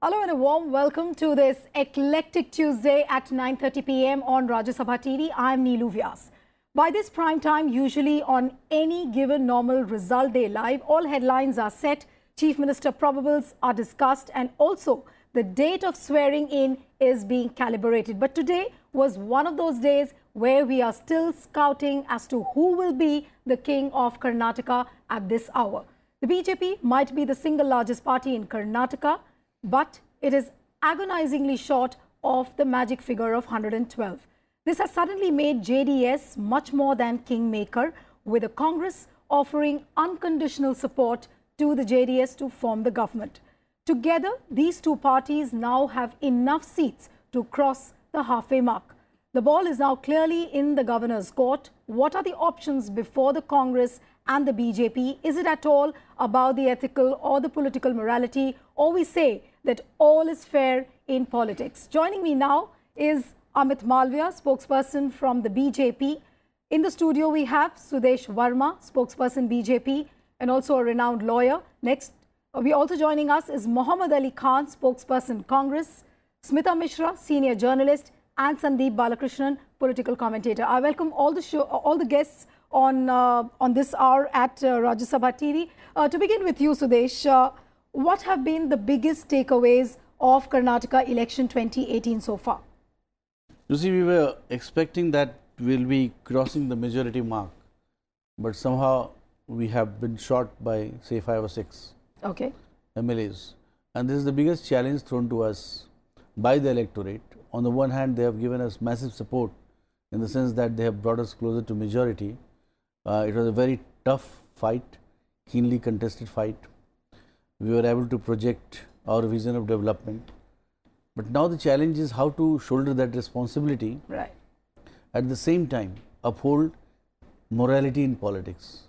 Hello and a warm welcome to this eclectic Tuesday at 9:30 p.m. on Rajya Sabha TV. I'm Neelu Vyas. By this prime time, usually on any given normal result day live, all headlines are set, Chief Minister probables are discussed, and also the date of swearing in is being calibrated. But today was one of those days where we are still scouting as to who will be the king of Karnataka at this hour. The BJP might be the single largest party in Karnataka, but it is agonizingly short of the magic figure of 112. This has suddenly made JDS much more than kingmaker, with a Congress offering unconditional support to the JDS to form the government. Together, these two parties now have enough seats to cross the halfway mark. The ball is now clearly in the governor's court. What are the options before the Congress and the BJP? Is it at all about the ethical or the political morality, or we say that all is fair in politics? Joining me now is Amit Malviya, spokesperson from the BJP. In the studio, we have Sudesh Verma, spokesperson BJP, and also a renowned lawyer. Next, also joining us is Mohammad Ali Khan, spokesperson Congress, Smita Mishra, senior journalist, and Sandeep Balakrishnan, political commentator. I welcome all the guests on this hour at Rajya Sabha TV. To begin with you, Sudesh, what have been the biggest takeaways of Karnataka election 2018 so far? You see, we were expecting that we'll be crossing the majority mark, but somehow we have been short by, say, 5 or 6 MLAs. And this is the biggest challenge thrown to us by the electorate. On the one hand, they have given us massive support in the sense that they have brought us closer to majority. It was a very tough fight, keenly contested fight. We were able to project our vision of development. But now the challenge is how to shoulder that responsibility. Right. At the same time, uphold morality in politics,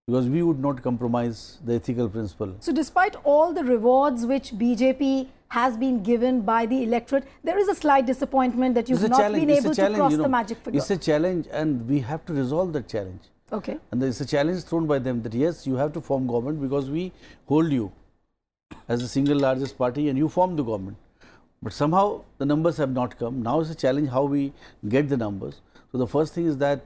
because we would not compromise the ethical principle. So despite all the rewards which BJP has been given by the electorate, there is a slight disappointment that you've not been able to cross the magic figure. It's a challenge, and we have to resolve that challenge. Okay. And there is a challenge thrown by them that yes, you have to form government because we hold you as the single largest party and you form the government. But somehow the numbers have not come. Now it's a challenge how we get the numbers. So the first thing is that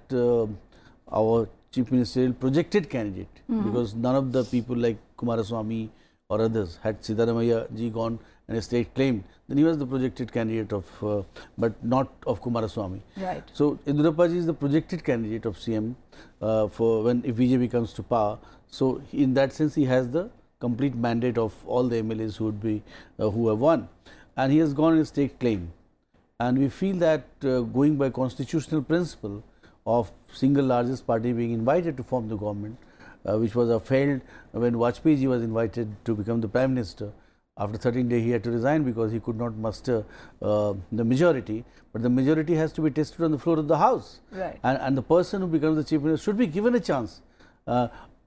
our Chief Ministerial projected candidate, because none of the people like Kumaraswamy or others, had Siddaramaiah ji gone and a state claimed, then he was the projected candidate of, but not of Kumaraswamy. Right. So Yediyurappa ji is the projected candidate of CM if BJP comes to power. So in that sense, he has the complete mandate of all the MLAs who would be who have won, and he has gone in a state claim. And we feel that going by constitutional principle of single largest party being invited to form the government, which was failed when Vajpayee ji was invited to become the Prime Minister. After 13 days, he had to resign because he could not muster the majority. But the majority has to be tested on the floor of the House. Right. And the person who becomes the Chief Minister should be given a chance.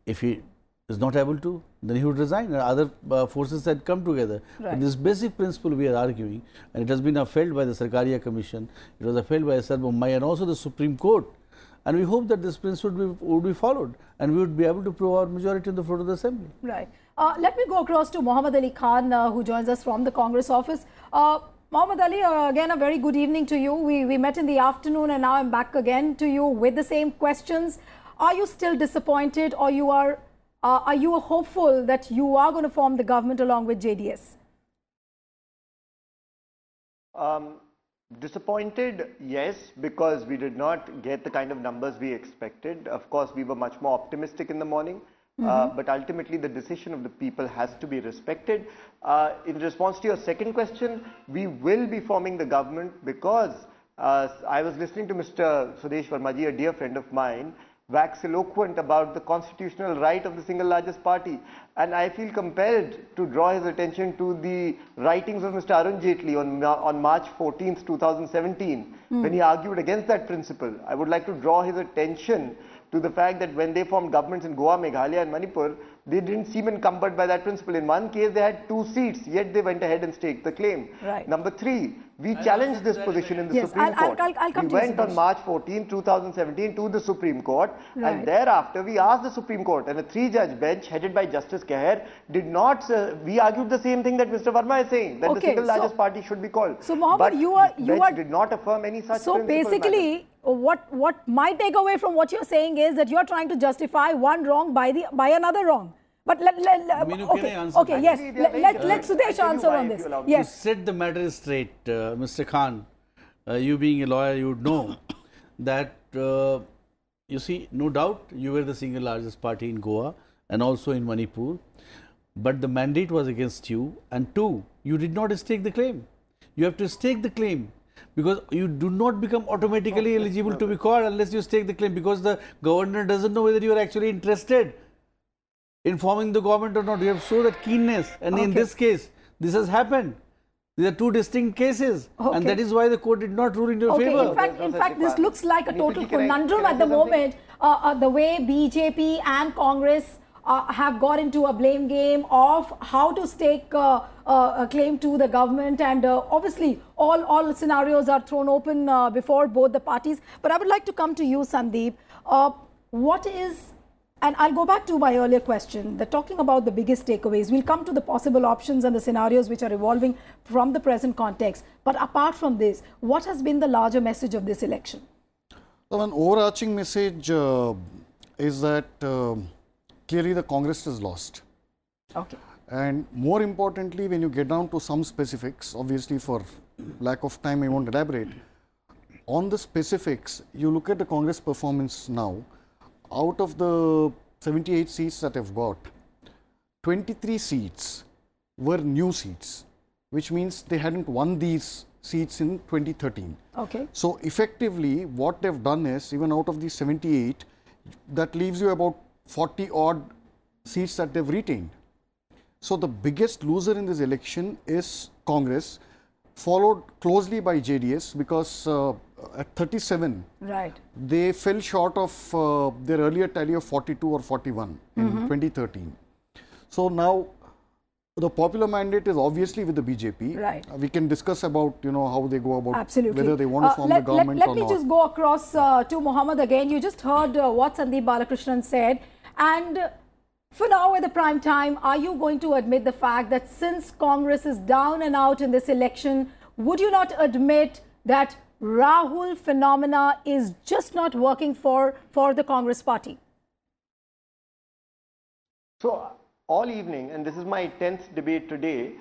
If he is not able to, then he would resign. And other forces had come together. Right. But this basic principle we are arguing, and it has been upheld by the Sarkaria Commission, it was upheld by SR Bommai and also the Supreme Court. And we hope that this principle would be followed, and we would be able to prove our majority on the floor of the Assembly. Right. Let me go across to Mohammad Ali Khan, who joins us from the Congress office. Mohammad Ali, again, a very good evening to you. We met in the afternoon, and now I'm back again to you with the same questions. Are you still disappointed, or are you hopeful that you are going to form the government along with JDS? Disappointed, yes, because we did not get the kind of numbers we expected. Of course, we were much more optimistic in the morning, but ultimately the decision of the people has to be respected. In response to your second question, we will be forming the government because I was listening to Mr. Sudesh Verma ji, a dear friend of mine, wax eloquent about the constitutional right of the single largest party, and I feel compelled to draw his attention to the writings of Mr. Arun Jaitley on March 14th, 2017, when he argued against that principle. I would like to draw his attention to the fact that when they formed governments in Goa, Meghalaya and Manipur, they didn't seem encumbered by that principle. In one case, they had 2 seats, yet they went ahead and staked the claim. Right. Number 3, we challenged this position in the Supreme Court. We went on March 14, 2017 to the Supreme Court, and thereafter we asked the Supreme Court, and a 3-judge bench headed by Justice Keher did not, we argued the same thing that Mr. Verma is saying, that the single largest party should be called. So Mohammed, you did not affirm any such so principle. Basically, what my takeaway from what you're saying is that you're trying to justify one wrong by another wrong. But let's Sudesh answer on this. Yes. To set the matter straight, Mr. Khan, you being a lawyer, you would know that, you see, no doubt you were the single largest party in Goa and also in Manipur, but the mandate was against you, and 2, you did not stake the claim. You have to stake the claim, because you do not become automatically eligible to be called unless you stake the claim, because the governor doesn't know whether you are actually interested in forming the government or not. You have shown that keenness, and in this case, this has happened. These are 2 distinct cases, and that is why the court did not rule in your favor. In fact, this looks like a total conundrum at the moment. The way BJP and Congress have got into a blame game of how to stake a claim to the government, and obviously all scenarios are thrown open before both the parties. But I would like to come to you, Sandeep. What is, and I'll go back to my earlier question, that talking about the biggest takeaways, we'll come to the possible options and the scenarios which are evolving from the present context. But apart from this, what has been the larger message of this election? So an overarching message is that clearly the Congress has lost. Okay. And more importantly, when you get down to some specifics, obviously for lack of time I won't elaborate, on the specifics, you look at the Congress performance now. Out of the 78 seats that have got, 23 seats were new seats, which means they hadn't won these seats in 2013. Okay. So effectively, what they've done is, even out of these 78, that leaves you about 40 odd seats that they've retained. So the biggest loser in this election is Congress, followed closely by JDS, because at 37, they fell short of their earlier tally of 42 or 41 in 2013. So now the popular mandate is obviously with the BJP. We can discuss about, how they go about whether they want to form the government or not. Let me just go across to Mohammed again. You just heard what Sandeep Balakrishnan said, and for now at the prime time, are you going to admit the fact that since Congress is down and out in this election, would you not admit that Rahul phenomena is just not working for the Congress party? So all evening, and this is my 10th debate today,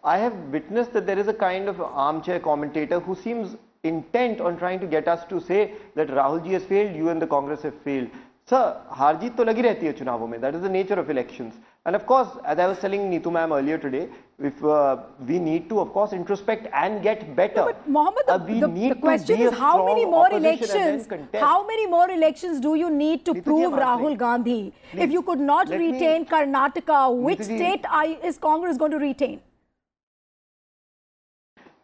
I have witnessed that there is a kind of armchair commentator who seems intent on trying to get us to say that Rahul ji has failed, you and the Congress have failed. Sir, har jeet to lagi rehti hai chunavon mein. That is the nature of elections. And of course, as I was telling Neetu ma'am earlier today, if we need to, of course, introspect and get better. No, but Mohammed, the question is how many more elections? How many more elections do you need to prove Rahul Gandhi? Please, if you could not retain Karnataka, which state is Congress going to retain?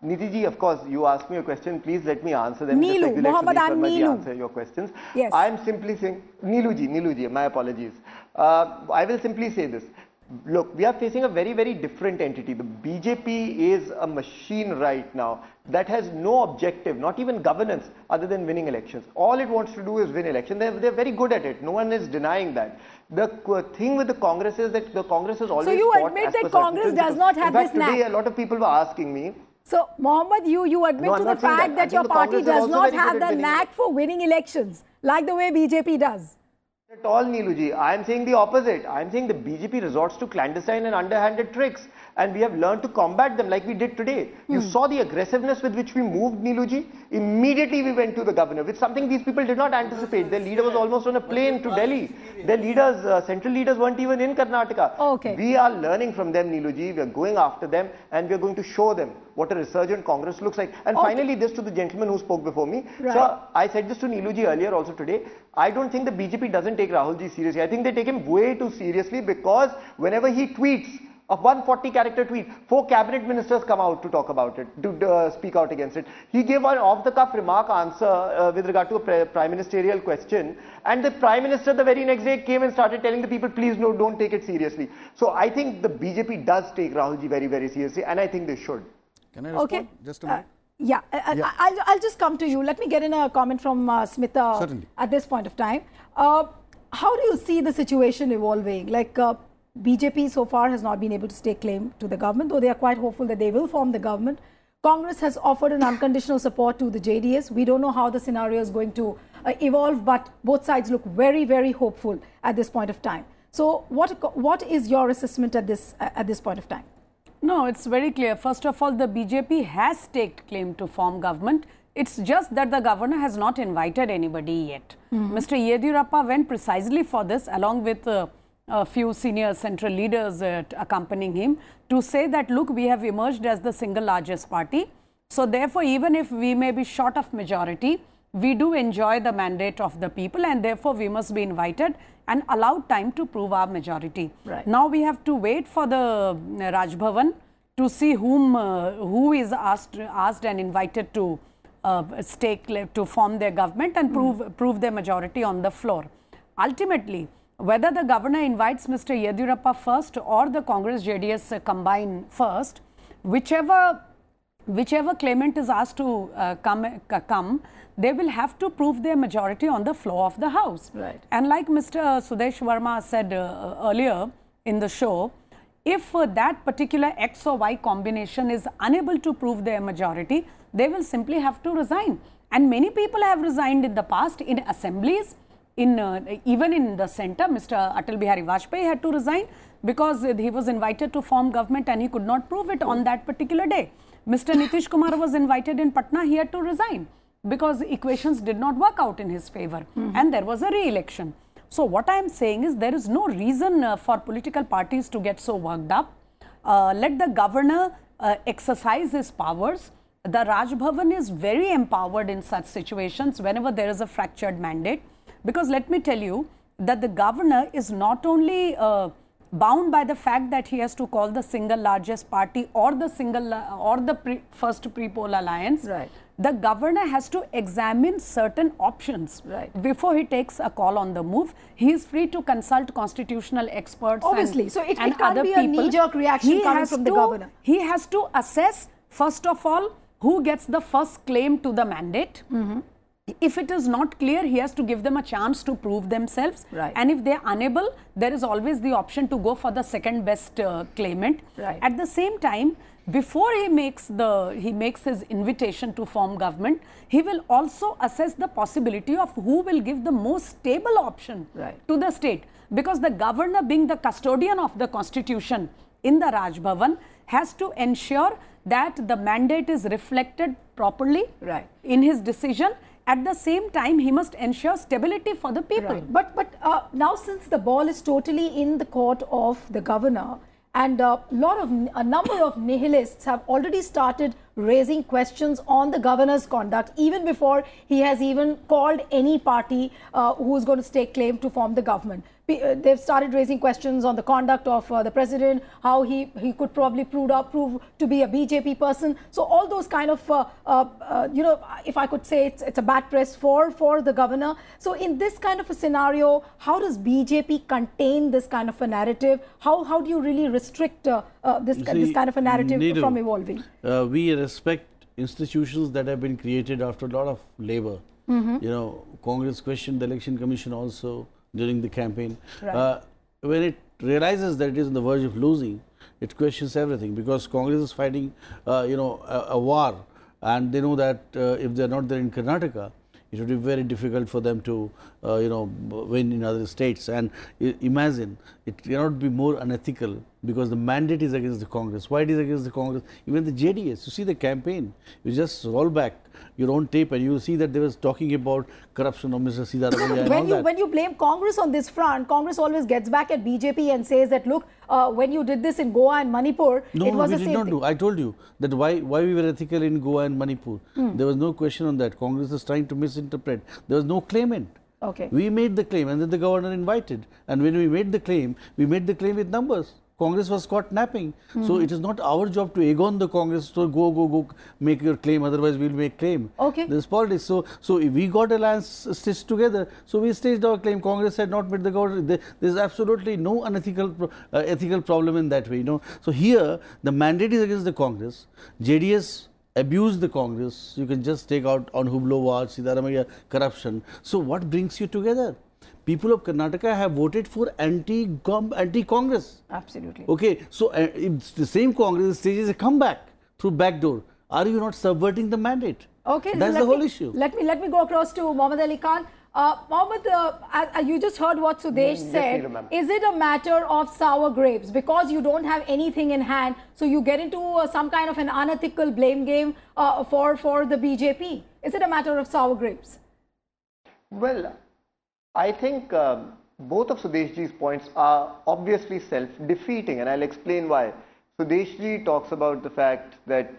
Niti ji, of course, you asked me a question. Please let me answer them. Neelu, Mohammed and Neelu. Answer your questions. Yes. I am simply saying, Neelu ji, my apologies. I will simply say this. Look, we are facing a very, very different entity. The BJP is a machine right now that has no objective, not even governance, other than winning elections. All it wants to do is win elections. They're very good at it. No one is denying that. The thing with the Congress is that the Congress has always So you admit that Congress does not have this knack? Today, a lot of people were asking me. So, Mohammed, you admit to the fact that your party does not have the knack for winning elections, like the way BJP does. At all, Neeluji. I am saying the opposite. I am saying the BJP resorts to clandestine and underhanded tricks, and we have learned to combat them like we did today. You saw the aggressiveness with which we moved, Neeluji. Immediately we went to the governor, with something these people did not anticipate. Their leader was almost on a plane to Delhi. Their leaders, central leaders weren't even in Karnataka. Okay. We are learning from them, Neeluji. We are going after them, and we are going to show them what a resurgent Congress looks like. And finally, this to the gentleman who spoke before me. Sir, I said this to Neeluji earlier also today. I don't think the BJP doesn't take Rahul ji seriously. I think they take him way too seriously, because whenever he tweets, of 140-character tweet. 4 cabinet ministers come out to talk about it, to speak out against it. He gave an off-the-cuff remark answer with regard to a prime ministerial question, and the prime minister the very next day came and started telling the people, please no, don't take it seriously. So I think the BJP does take Rahulji very, very seriously, and I think they should. Can I respond? Okay. Just a minute. Yeah, I'll just come to you. Let me get in a comment from Smita. Certainly. At this point of time. How do you see the situation evolving? Like BJP so far has not been able to stake claim to the government, though they are quite hopeful that they will form the government. Congress has offered an unconditional support to the JDS. We don't know how the scenario is going to evolve, but both sides look very, very hopeful at this point of time. So what is your assessment at this point of time? No, it's very clear. First of all, the BJP has staked claim to form government. It's just that the governor has not invited anybody yet. Mr. Yediyurappa went precisely for this, along with a few senior central leaders accompanying him, to say that, look, we have emerged as the single largest party. So therefore, even if we may be short of majority, we do enjoy the mandate of the people, and therefore we must be invited and allowed time to prove our majority. Right. Now we have to wait for the Raj Bhavan to see who is asked and invited to to form their government and prove their majority on the floor. Ultimately, whether the governor invites Mr. Yediyurappa first or the Congress JDS combine first, whichever claimant is asked to come, they will have to prove their majority on the floor of the House. Right. And like Mr. Sudesh Verma said earlier in the show, if that particular X or Y combination is unable to prove their majority, they will simply have to resign. And many people have resigned in the past in assemblies, even in the centre. Mr. Atal Bihari Vajpayee had to resign because he was invited to form government and he could not prove it on that particular day. Mr. Nitish Kumar was invited in Patna, he had to resign because equations did not work out in his favour and there was a re-election. So what I am saying is there is no reason for political parties to get so worked up. Let the governor exercise his powers. The Raj Bhavan is very empowered in such situations whenever there is a fractured mandate. Because let me tell you that the governor is not only bound by the fact that he has to call the single largest party or the first pre-poll alliance. Right. The governor has to examine certain options before he takes a call on the move. He is free to consult constitutional experts. Obviously, so it can't be a knee-jerk reaction coming from the governor. He has to assess, first of all, who gets the first claim to the mandate. If it is not clear, he has to give them a chance to prove themselves. Right. And if they are unable, there is always the option to go for the second best claimant. Right. At the same time, before he makes his invitation to form government, he will also assess the possibility of who will give the most stable option to the state. Because the governor, being the custodian of the constitution in the Raj Bhavan, has to ensure that the mandate is reflected properly in his decision. At the same time, he must ensure stability for the people. Right. But now, since the ball is totally in the court of the governor, and a number of nihilists have already started raising questions on the governor's conduct, even before he has even called any party who is going to stake claim to form the government. They've started raising questions on the conduct of the president, how he could probably prove to be a BJP person. So all those kind of, if I could say, it's a bad press for the governor. So in this kind of a scenario, how does BJP contain this kind of a narrative? How do you really restrict this kind of a narrative from evolving? We respect institutions that have been created after a lot of labor. You know, Congress questioned the Election Commission also during the campaign. When it realizes that it is on the verge of losing, it questions everything, because Congress is fighting, a war, and they know that if they are not there in Karnataka, it would be very difficult for them to, win in other states. And imagine, it cannot be more unethical, because the mandate is against the Congress. Why it is against the Congress? Even the JDS, you see the campaign, you just roll back your own tape and you will see that they was talking about corruption of Mr. Siddharamaia. When you blame Congress on this front, Congress always gets back at BJP and says that, look, when you did this in Goa and Manipur, it was the same thing. No, we did not do. I told you that why we were ethical in Goa and Manipur. There was no question on that. Congress is trying to misinterpret. There was no claimant. Okay. We made the claim and then the governor invited. And when we made the claim with numbers. Congress was caught napping. So it is not our job to egg on the Congress to go make your claim, otherwise we will make claim. Okay. This is politics. So if we got alliance stitched together, so we staged our claim. Congress had not met the government. There is absolutely no unethical ethical problem in that way. So here the mandate is against the Congress. JDS abused the Congress. You can just take out on Hublowar, Siddharamaiah, corruption. So what brings you together? People of Karnataka have voted for anti-Congress. Absolutely. Okay, so if the same Congress stages a comeback through backdoor, are you not subverting the mandate? Okay, that's the whole issue. Let me go across to Mohammad Ali Khan. Mohammad, you just heard what Sudesh said. Is it a matter of sour grapes? Because you don't have anything in hand, so you get into some kind of an unethical blame game for the BJP. Is it a matter of sour grapes? Well, I think both of Sudeshji's points are obviously self-defeating, and I'll explain why. Sudeshji talks about the fact that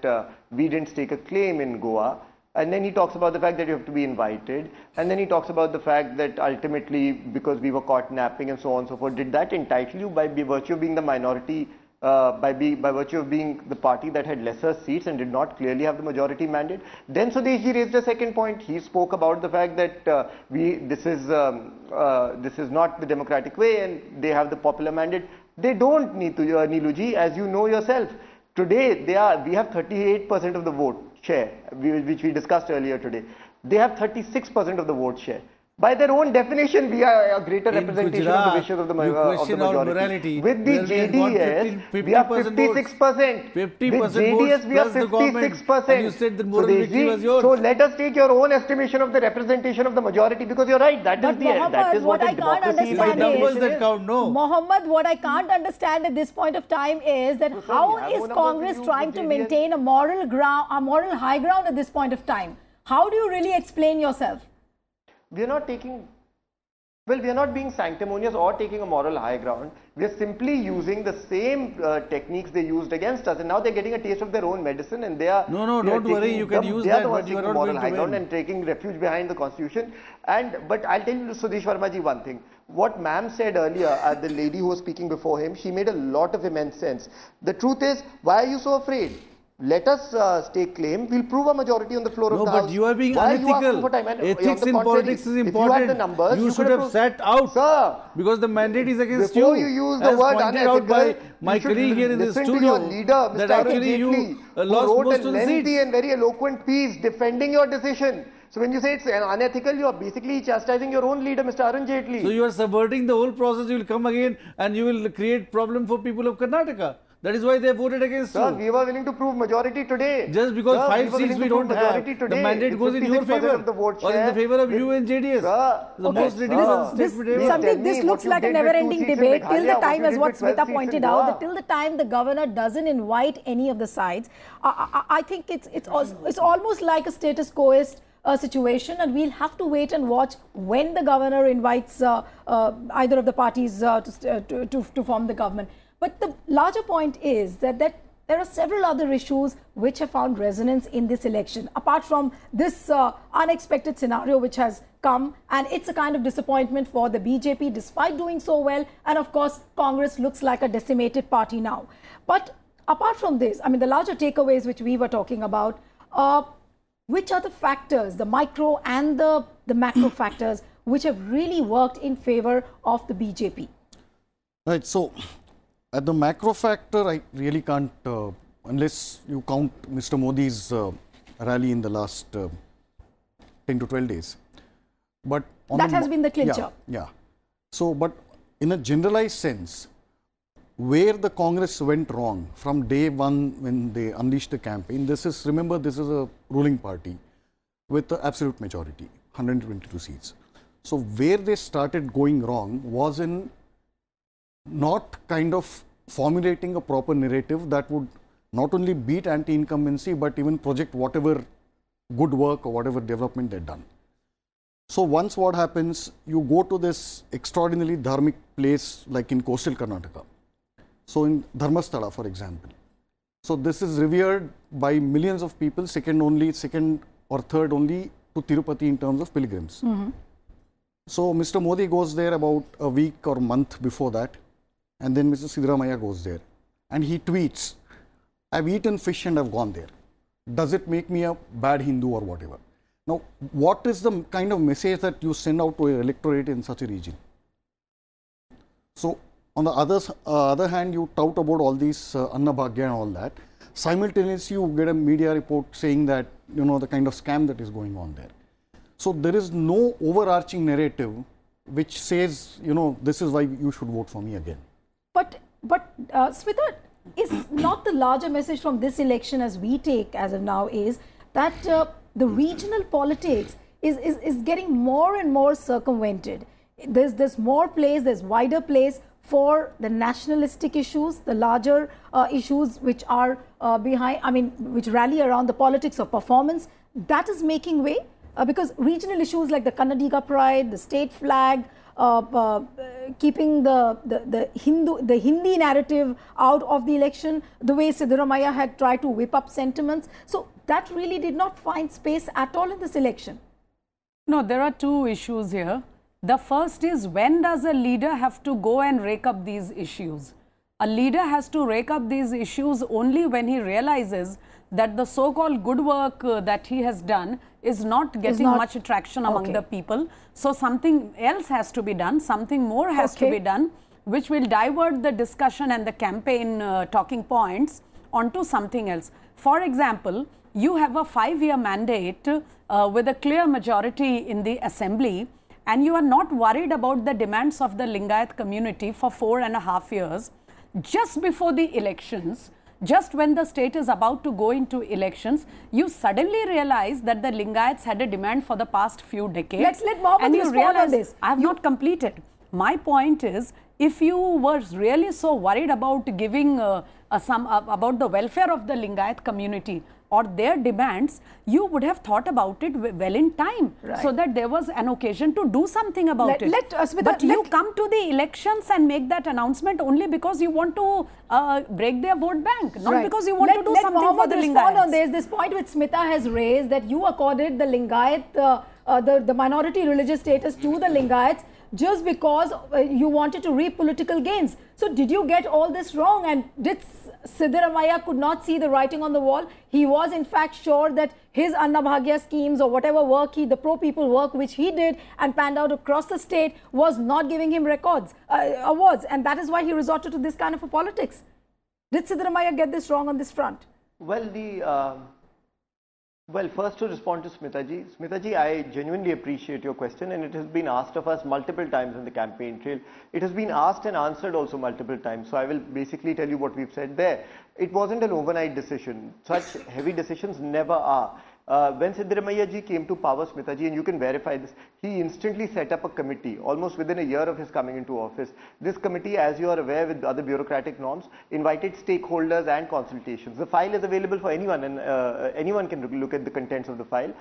we didn't stake a claim in Goa, and then he talks about the fact that you have to be invited, and then he talks about the fact that ultimately, because we were caught napping and so on and so forth, did that entitle you by virtue of being the minority, by virtue of being the party that had lesser seats and did not clearly have the majority mandate? Then Sudeshji raised a second point. He spoke about the fact that this is not the democratic way and they have the popular mandate. They don't need to, Neeluji, as you know yourself. Today, we have 38% of the vote share, which we discussed earlier today. They have 36% of the vote share. By their own definition, we are a greater representation of the wishes of the majority. With the JDS, we are 56%. 50% With JDS, we are 56%. And you said the moral victory was yours. So let us take your own estimation of the representation of the majority, because you're right. That is what a democracy is. The numbers that count, no. Mohammed, what I can't understand at this point of time is that how is Congress trying to maintain a moral high ground at this point of time? How do you really explain yourself? We are not being sanctimonious or taking a moral high ground. We are simply using the same techniques they used against us, and now they're getting a taste of their own medicine, and they are... No, don't worry, you can use that, but you are not going to win. And taking refuge behind the constitution. But I'll tell you, Sudesh Verma ji, one thing. What ma'am said earlier, the lady who was speaking before him, she made a lot of immense sense. The truth is, why are you so afraid? Let us stake claim. We'll prove a majority on the floor of the House. No, but you are being unethical. Ethics in politics is important. If you had the numbers, you should have sat out. Sir, because the mandate is against you. Before you use the word unethical, out by my colleague here in the studio, to your leader, Mr. that actually you lost most of the seats. Lengthy and very eloquent piece defending your decision. So when you say it's unethical, you are basically chastising your own leader, Mr. Arun Jaitley. So you are subverting the whole process. You will come again and you will create problem for people of Karnataka. That is why they voted against you. Sir, we were willing to prove majority today. Just because 5 seats we don't have, the mandate goes in your favor or in the favor of you and JDS. Sir, the most ridiculous statement ever. This looks like a never-ending debate till the time, as what Smita pointed out, that till the time the governor doesn't invite any of the sides. I think it's almost like a status quoist situation, and we'll have to wait and watch when the governor invites either of the parties to form the government. But the larger point is that there are several other issues which have found resonance in this election, apart from this unexpected scenario which has come, and it's a kind of disappointment for the BJP despite doing so well, and of course Congress looks like a decimated party now. But apart from this, I mean, the larger takeaways which we were talking about, which are the factors, the micro and the macro factors, which have really worked in favor of the BJP? Right, so at the macro factor, I really can't, unless you count Mr. Modi's rally in the last 10 to 12 days. But that has been the clincher. Yeah. So, but in a generalized sense, where the Congress went wrong from day one when they unleashed the campaign, remember, this is a ruling party with the absolute majority, 122 seats. So, where they started going wrong was in not kind of formulating a proper narrative that would not only beat anti-incumbency, but even project whatever good work or whatever development they've done. So once what happens, you go to this extraordinarily dharmic place like in coastal Karnataka. So in Dharmasthala, for example. So this is revered by millions of people, second or third only to Tirupati in terms of pilgrims. So Mr. Modi goes there about a week or month before that. and then Mr. Siddaramaiah goes there and he tweets, I've eaten fish and I've gone there. Does it make me a bad Hindu or whatever? Now, what is the kind of message that you send out to your electorate in such a region? So, on the other hand, you tout about all these Anna Bhagya and all that. Simultaneously, you get a media report saying that, the kind of scam that is going on there. So, there is no overarching narrative which says, this is why you should vote for me again. But Smita, is not the larger message from this election as we take as of now is that the regional politics is getting more and more circumvented. There's more place, there's wider place for the nationalistic issues, the larger issues which are which rally around the politics of performance. That is making way because regional issues like the Kannadiga pride, the state flag, keeping the Hindi narrative out of the election, the way Siddaramaiah had tried to whip up sentiments. So that really did not find space at all in this election. No, there are two issues here. The first is, when does a leader have to go and rake up these issues? A leader has to rake up these issues only when he realizes that the so-called good work that he has done is not getting much traction among the people. So something else has to be done, something more has to be done, which will divert the discussion and the campaign talking points onto something else. For example, you have a 5-year mandate with a clear majority in the assembly, and you are not worried about the demands of the Lingayat community for 4.5 years. Just before the elections, just when the state is about to go into elections, you suddenly realize that the Lingayats had a demand for the past few decades. Let Mohammed respond on this. I have not completed. My point is, if you were really so worried about giving about the welfare of the Lingayat community or their demands, you would have thought about it well in time, so that there was an occasion to do something about it. But you come to the elections and make that announcement only because you want to break their vote bank, not because you want to do something for the Lingayats. On this point which Smita has raised, that you accorded the Lingayat, the minority religious status to the Lingayats just because you wanted to reap political gains. So did you get all this wrong, and did Siddaramaiah could not see the writing on the wall? He was in fact sure that his Anna Bhagya schemes or whatever work the pro-people work which he did and panned out across the state was not giving him awards, and that is why he resorted to this kind of a politics. Did Siddaramaiah get this wrong on this front? Well, first to respond to Smita ji, I genuinely appreciate your question, and it has been asked of us multiple times in the campaign trail. It has been asked and answered also multiple times. So I will basically tell you what we've said there. It wasn't an overnight decision. Such heavy decisions never are. When Siddaramaiah ji came to power, Smita ji, and you can verify this, he instantly set up a committee almost within a year of his coming into office. This committee, as you are aware with other bureaucratic norms, invited stakeholders and consultations. The file is available for anyone, and anyone can look at the contents of the file.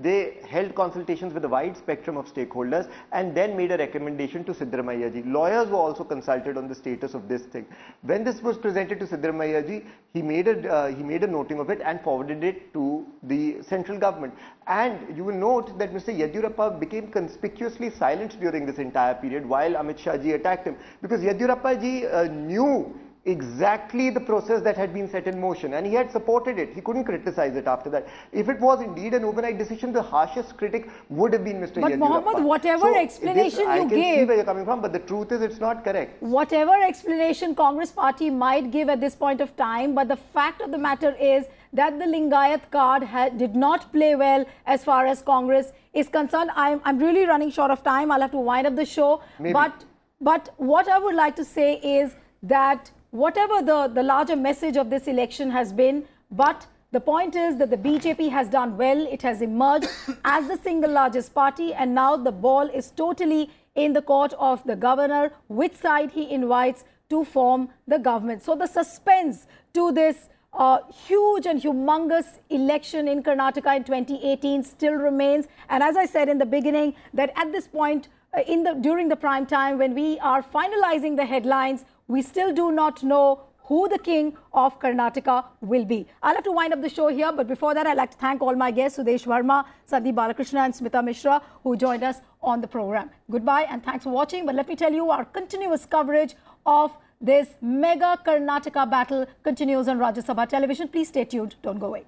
They held consultations with a wide spectrum of stakeholders and then made a recommendation to Siddaramaiah ji. Lawyers were also consulted on the status of this thing. When this was presented to Siddaramaiah ji, he made a noting of it and forwarded it to the central government. And you will note that Mr. Yediyurappa became conspicuously silent during this entire period while Amit Shah ji attacked him, because Yediyurappa ji knew exactly the process that had been set in motion, and he had supported it. He couldn't criticize it after that. If it was indeed an overnight decision, the harshest critic would have been Mr. Yediyurappa. But Mohammed, whatever explanation you gave, I can see where you're coming from, but the truth is it's not correct. Whatever explanation Congress party might give at this point of time, but the fact of the matter is that the Lingayat card did not play well as far as Congress is concerned. I'm really running short of time. I'll have to wind up the show. Maybe. But what I would like to say is that whatever the larger message of this election has been, but the point is that the BJP has done well. It has emerged as the single largest party, and now the ball is totally in the court of the governor, which side he invites to form the government. So the suspense to this huge and humongous election in Karnataka in 2018 still remains. And as I said in the beginning, that at this point during the prime time when we are finalizing the headlines, we still do not know who the king of Karnataka will be. I'll have to wind up the show here, but before that, I'd like to thank all my guests, Sudesh Verma, Sandeep Balakrishna and Smita Mishra, who joined us on the program. Goodbye and thanks for watching. But let me tell you, our continuous coverage of this mega Karnataka battle continues on Rajya Sabha television. Please stay tuned. Don't go away.